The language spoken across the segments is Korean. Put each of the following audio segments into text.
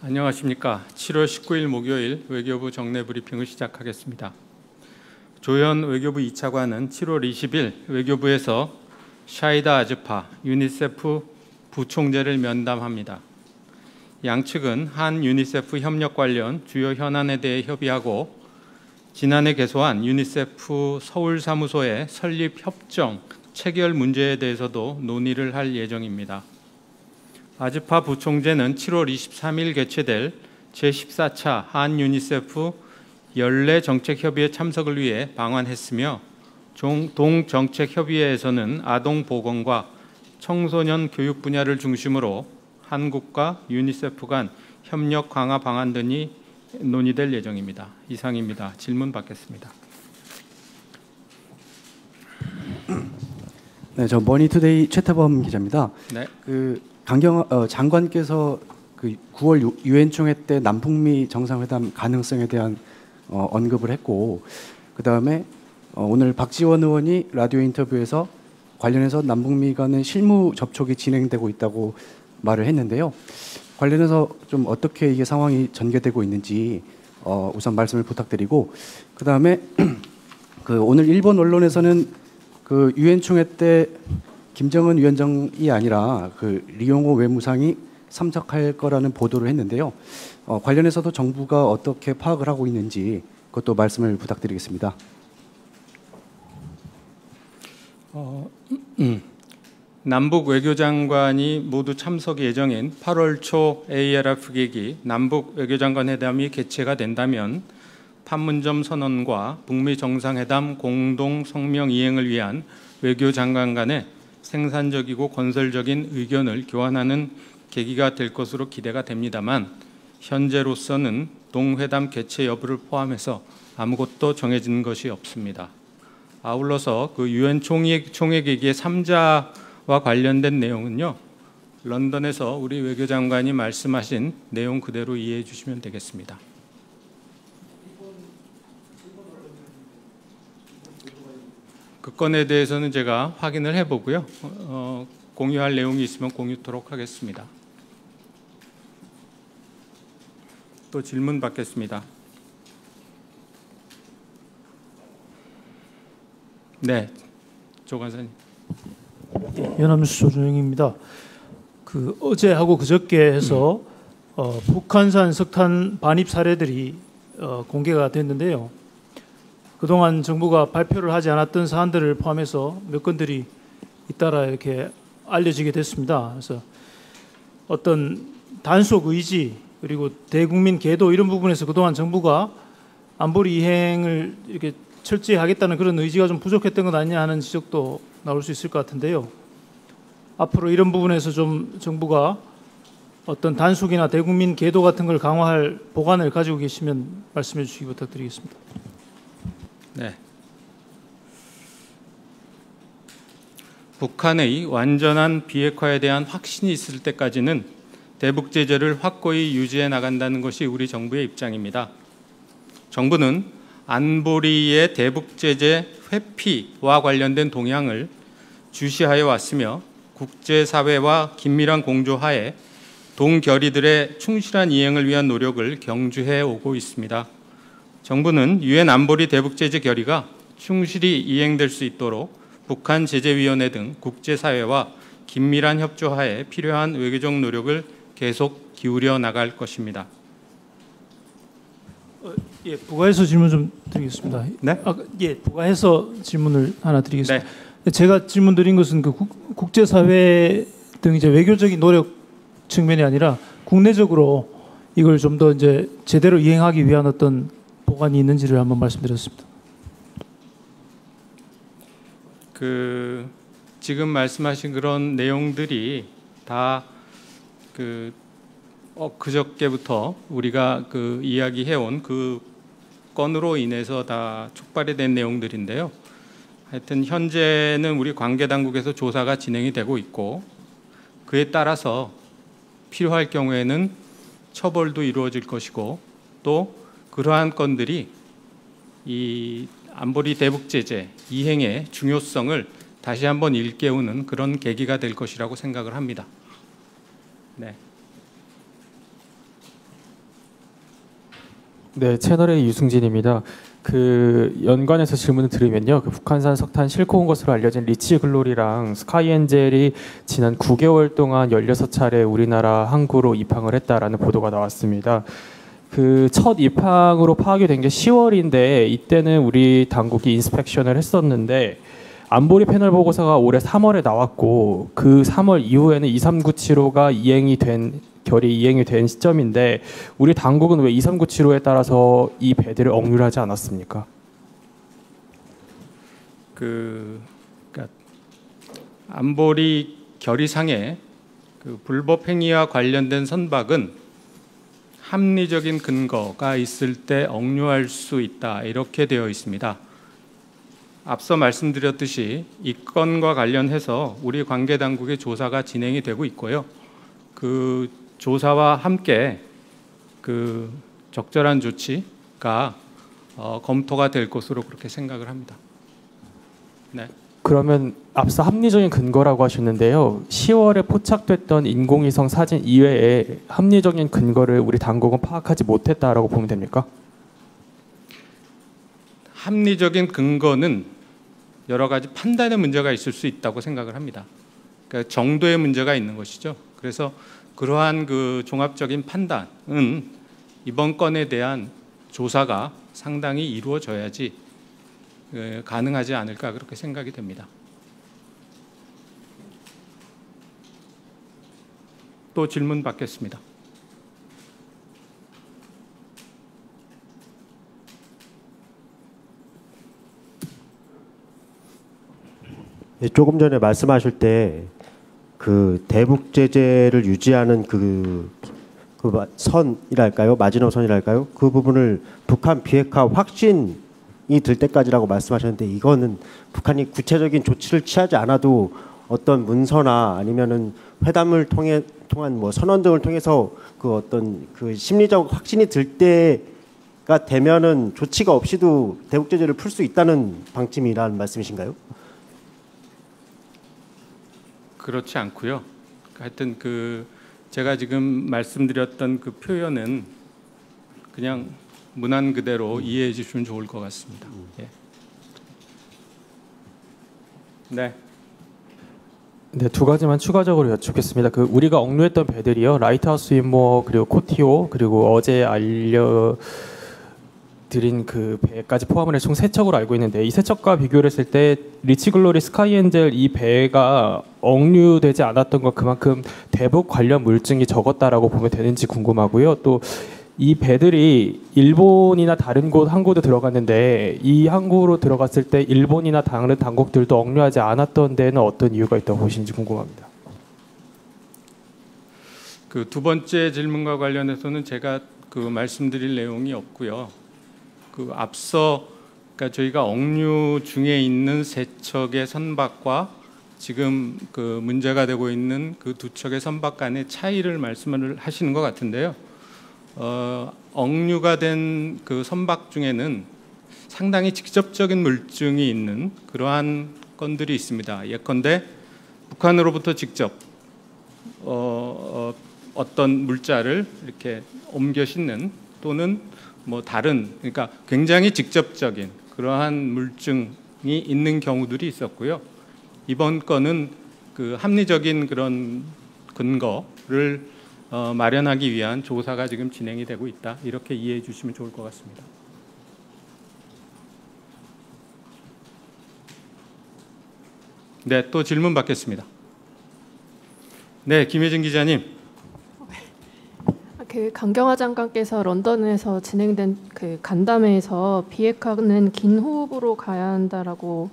안녕하십니까. 7월 19일 목요일 외교부 정례 브리핑을 시작하겠습니다. 조현 외교부 2차관은 7월 20일 외교부에서 샤이다 아즈파 유니세프 부총재를 면담합니다. 양측은 한 유니세프 협력 관련 주요 현안에 대해 협의하고 지난해 개소한 유니세프 서울사무소의 설립 협정 체결 문제에 대해서도 논의를 할 예정입니다. 아즈파 부총재는 7월 23일 개최될 제14차 한 유니세프 연례 정책협의회 참석을 위해 방한했으며 동정책협의회에서는 아동보건과 청소년 교육 분야를 중심으로 한국과 유니세프 간 협력 강화 방안 등이 논의될 예정입니다. 이상입니다. 질문 받겠습니다. 네, 저 머니투데이 최태범 기자입니다. 네. 장관께서 9월 유엔 총회 때 남북미 정상회담 가능성에 대한 언급을 했고, 그 다음에 오늘 박지원 의원이 라디오 인터뷰에서 관련해서 남북미 간의 실무 접촉이 진행되고 있다고 말을 했는데요. 관련해서 좀 어떻게 이게 상황이 전개되고 있는지 우선 말씀을 부탁드리고, 그 다음에 오늘 일본 언론에서는 유엔 총회 때 김정은 위원장이 아니라 리용호 외무상이 참석할 거라는 보도를 했는데요. 관련해서도 정부가 어떻게 파악을 하고 있는지 그것도 말씀을 부탁드리겠습니다. 남북 외교장관이 모두 참석 예정인 8월 초 ARF 계기 남북 외교장관 회담이 개최가 된다면 판문점 선언과 북미 정상회담 공동 성명 이행을 위한 외교장관 간의 생산적이고 건설적인 의견을 교환하는 계기가 될 것으로 기대가 됩니다만 현재로서는 동회담 개최 여부를 포함해서 아무것도 정해진 것이 없습니다. 아울러서 유엔 총회 계기의 3자와 관련된 내용은요, 런던에서 우리 외교장관이 말씀하신 내용 그대로 이해해 주시면 되겠습니다. 그 건에 대해서는 제가 확인을 해보고요. 공유할 내용이 있으면 공유토록 하겠습니다. 또 질문 받겠습니다. 네, 조 간사님. 연합뉴스 조준영입니다. 어제하고 그저께 해서 북한산 석탄 반입 사례들이 공개가 됐는데요. 그동안 정부가 발표를 하지 않았던 사안들을 포함해서 몇 건들이 잇따라 이렇게 알려지게 됐습니다. 그래서 어떤 단속 의지 그리고 대국민 계도 이런 부분에서 그동안 정부가 안보리 이행을 이렇게 철저히 하겠다는 그런 의지가 좀 부족했던 것 아니냐 하는 지적도 나올 수 있을 것 같은데요. 앞으로 이런 부분에서 좀 정부가 어떤 단속이나 대국민 계도 같은 걸 강화할 보관을 가지고 계시면 말씀해 주시기 부탁드리겠습니다. 네. 북한의 완전한 비핵화에 대한 확신이 있을 때까지는 대북 제재를 확고히 유지해 나간다는 것이 우리 정부의 입장입니다. 정부는 안보리의 대북 제재 회피와 관련된 동향을 주시하여 왔으며 국제사회와 긴밀한 공조하에 동결의들의 충실한 이행을 위한 노력을 경주해 오고 있습니다. 정부는 유엔 안보리 대북 제재 결의가 충실히 이행될 수 있도록 북한 제재위원회 등 국제사회와 긴밀한 협조하에 필요한 외교적 노력을 계속 기울여 나갈 것입니다. 예, 부가해서 질문 좀 드리겠습니다. 네? 부가해서 질문을 하나 드리겠습니다. 네. 제가 질문 드린 것은 국제사회 등 이제 외교적인 노력 측면이 아니라 국내적으로 이걸 좀 더 이제 제대로 이행하기 위한 어떤 보관이 있는지를 한번 말씀드렸습니다. 지금 말씀하신 그런 내용들이 다 그저께부터 우리가 이야기해온 그 건으로 인해서 다 촉발이 된 내용들인데요. 하여튼 현재는 우리 관계당국에서 조사가 진행이 되고 있고 그에 따라서 필요할 경우에는 처벌도 이루어질 것이고 또 그러한 건들이 이 안보리 대북 제재 이행의 중요성을 다시 한번 일깨우는 그런 계기가 될 것이라고 생각을 합니다. 네. 네, 채널의 유승진입니다. 그 연관해서 질문을 드리면요, 그 북한산 석탄 싣고 온 것으로 알려진 리치 글로리랑 스카이엔젤이 지난 9개월 동안 16차례 우리나라 항구로 입항을 했다라는 보도가 나왔습니다. 그 첫 입항으로 파악이 된 게 10월인데 이때는 우리 당국이 인스펙션을 했었는데 안보리 패널 보고서가 올해 3월에 나왔고 그 3월 이후에는 23975가 결이 이행이 된 시점인데 우리 당국은 왜 23975에 따라서 이 배들을 억류를 하지 않았습니까? 그러니까 안보리 결의상의 그 불법 행위와 관련된 선박은 합리적인 근거가 있을 때 억류할 수 있다 이렇게 되어 있습니다. 앞서 말씀드렸듯이 이 건과 관련해서 우리 관계 당국의 조사가 진행이 되고 있고요. 그 조사와 함께 그 적절한 조치가 검토가 될 것으로 그렇게 생각을 합니다. 네. 그러면 앞서 합리적인 근거라고 하셨는데요. 10월에 포착됐던 인공위성 사진 이외에 합리적인 근거를 우리 당국은 파악하지 못했다라고 보면 됩니까? 합리적인 근거는 여러 가지 판단의 문제가 있을 수 있다고 생각을 합니다. 그러니까 정도의 문제가 있는 것이죠. 그래서 그러한 그 종합적인 판단은 이번 건에 대한 조사가 상당히 이루어져야지 가능하지 않을까 그렇게 생각이 됩니다. 또 질문 받겠습니다. 네, 조금 전에 말씀하실 때 그 대북 제재를 유지하는 그 선이랄까요, 마지노선이랄까요, 그 부분을 북한 비핵화 확신이 들 때까지라고 말씀하셨는데 이거는 북한이 구체적인 조치를 취하지 않아도 어떤 문서나 아니면은 회담을 통한 뭐 선언 등을 통해서 그 어떤 그 심리적 확신이 들 때가 되면은 조치가 없이도 대북 제재를 풀 수 있다는 방침이라는 말씀이신가요? 그렇지 않고요. 하여튼 그 제가 지금 말씀드렸던 그 표현은 그냥 문안 그대로 이해해 주시면 좋을 것 같습니다. 예. 네. 네, 두 가지만 추가적으로 여쭙겠습니다. 그 우리가 억류했던 배들이요, 라이트하우스 윈모 그리고 코티오 그리고 어제 알려드린 그 배까지 포함을 해서 총 3척으로 알고 있는데 이 3척과 비교를 했을 때 리치글로리, 스카이엔젤 이 배가 억류되지 않았던 건 그만큼 대북 관련 물증이 적었다라고 보면 되는지 궁금하고요. 또 이 배들이 일본이나 다른 곳 항구도 들어갔는데 이 항구로 들어갔을 때 일본이나 다른 당국들도 억류하지 않았던 데는 어떤 이유가 있다고 보시는지 궁금합니다. 그 두 번째 질문과 관련해서는 제가 그 말씀드릴 내용이 없고요. 그 앞서 그러니까 저희가 억류 중에 있는 3척의 선박과 지금 그 문제가 되고 있는 그 2척의 선박 간의 차이를 말씀을 하시는 것 같은데요. 억류가 된 그 선박 중에는 상당히 직접적인 물증이 있는 그러한 건들이 있습니다. 예컨대 북한으로부터 직접 어떤 물자를 이렇게 옮겨 싣는 또는 뭐 다른 그러니까 굉장히 직접적인 그러한 물증이 있는 경우들이 있었고요. 이번 건은 그 합리적인 그런 근거를 마련하기 위한 조사가 지금 진행이 되고 있다. 이렇게 이해해 주시면 좋을 것 같습니다. 네, 또 질문 받겠습니다. 네, 김혜진 기자님. 그 강경화 장관께서 런던에서 진행된 그 간담회에서 비핵화는 긴 호흡으로 가야 한다라고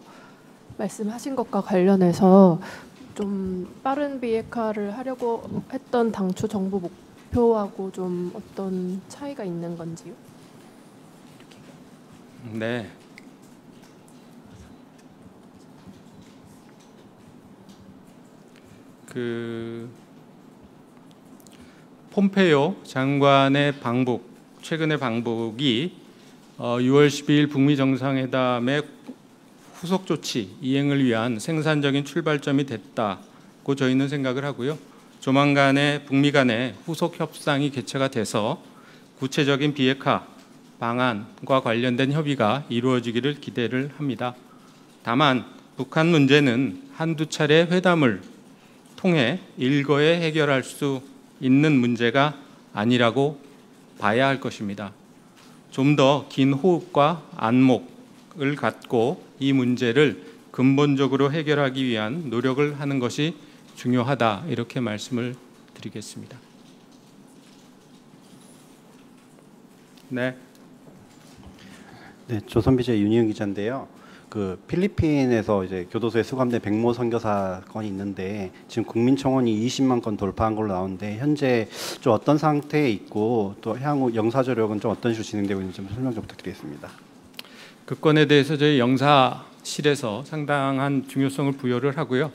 말씀하신 것과 관련해서 좀 빠른 비핵화를 하려고 했던 당초 정부 목표하고 좀 어떤 차이가 있는 건지요? 네. 그 폼페이오 장관의 방북, 최근의 방북이 6월 12일 북미 정상회담의 후속 조치 이행을 위한 생산적인 출발점이 됐다고 저희는 생각을 하고요. 조만간에 북미 간의 후속 협상이 개최가 돼서 구체적인 비핵화 방안과 관련된 협의가 이루어지기를 기대를 합니다. 다만 북한 문제는 한두 차례 회담을 통해 일거에 해결할 수 있는 문제가 아니라고 봐야 할 것입니다. 좀 더 긴 호흡과 안목을 갖고 이 문제를 근본적으로 해결하기 위한 노력을 하는 것이 중요하다, 이렇게 말씀을 드리겠습니다. 네. 네, 조선비제 윤희영 기자인데요. 그 필리핀에서 이제 교도소에 수감된 백모 선교사 건이 있는데 지금 국민청원이 20만 건 돌파한 걸로 나오는데 현재 좀 어떤 상태에 있고 또 향후 영사 조력은 좀 어떤 식으로 진행되고 있는지 좀 설명 좀 부탁드리겠습니다. 그 건에 대해서 저희 영사실에서 상당한 중요성을 부여를 하고요.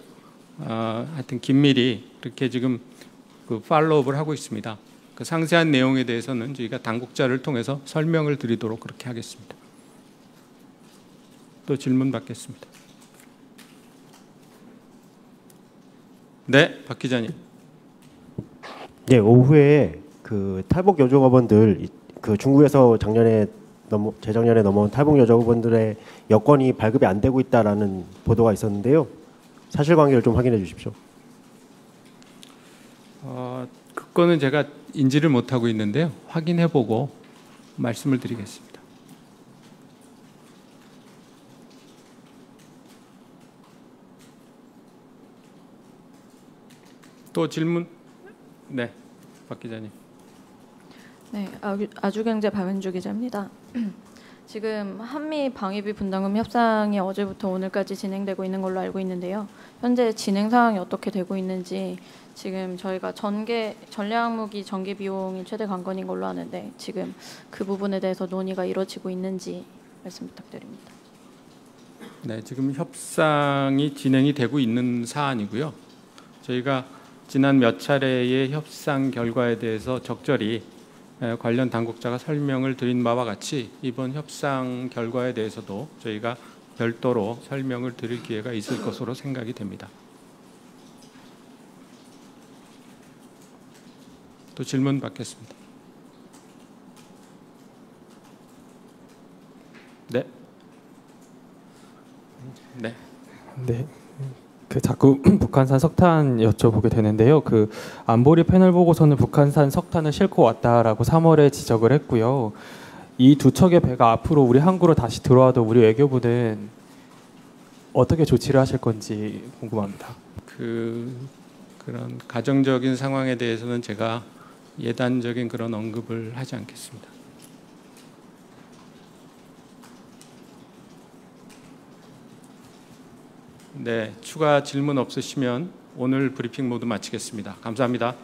하여튼 긴밀히 이렇게 지금 그 팔로우업을 하고 있습니다. 그 상세한 내용에 대해서는 저희가 당국자를 통해서 설명을 드리도록 그렇게 하겠습니다. 또 질문 받겠습니다. 네, 박 기자님. 네, 오후에 그 탈북 여종업원들 그 중국에서 재작년에 넘어온 탈북 여종업원들의 여권이 발급이 안 되고 있다라는 보도가 있었는데요. 사실관계를 좀 확인해 주십시오. 그 건은 제가 인지를 못하고 있는데요. 확인해보고 말씀을 드리겠습니다. 또 질문? 네, 박 기자님. 네, 아주경제 박은주 기자입니다. 지금 한미 방위비 분담금 협상이 어제부터 오늘까지 진행되고 있는 걸로 알고 있는데요. 현재 진행 상황이 어떻게 되고 있는지, 지금 저희가 전략무기 전개 비용이 최대 관건인 걸로 아는데 지금 그 부분에 대해서 논의가 이루어지고 있는지 말씀 부탁드립니다. 네, 지금 협상이 진행이 되고 있는 사안이고요. 저희가 지난 몇 차례의 협상 결과에 대해서 적절히 관련 당국자가 설명을 드린 바와 같이 이번 협상 결과에 대해서도 저희가 별도로 설명을 드릴 기회가 있을 것으로 생각이 됩니다. 또 질문 받겠습니다. 네. 네. 네. 그 자꾸 북한산 석탄 여쭤보게 되는데요. 그 안보리 패널 보고서는 북한산 석탄을 싣고 왔다라고 3월에 지적을 했고요. 이 두 척의 배가 앞으로 우리 항구로 다시 들어와도 우리 외교부는 어떻게 조치를 하실 건지 궁금합니다. 그런 가정적인 상황에 대해서는 제가 예단적인 그런 언급을 하지 않겠습니다. 네, 추가 질문 없으시면 오늘 브리핑 모두 마치겠습니다. 감사합니다.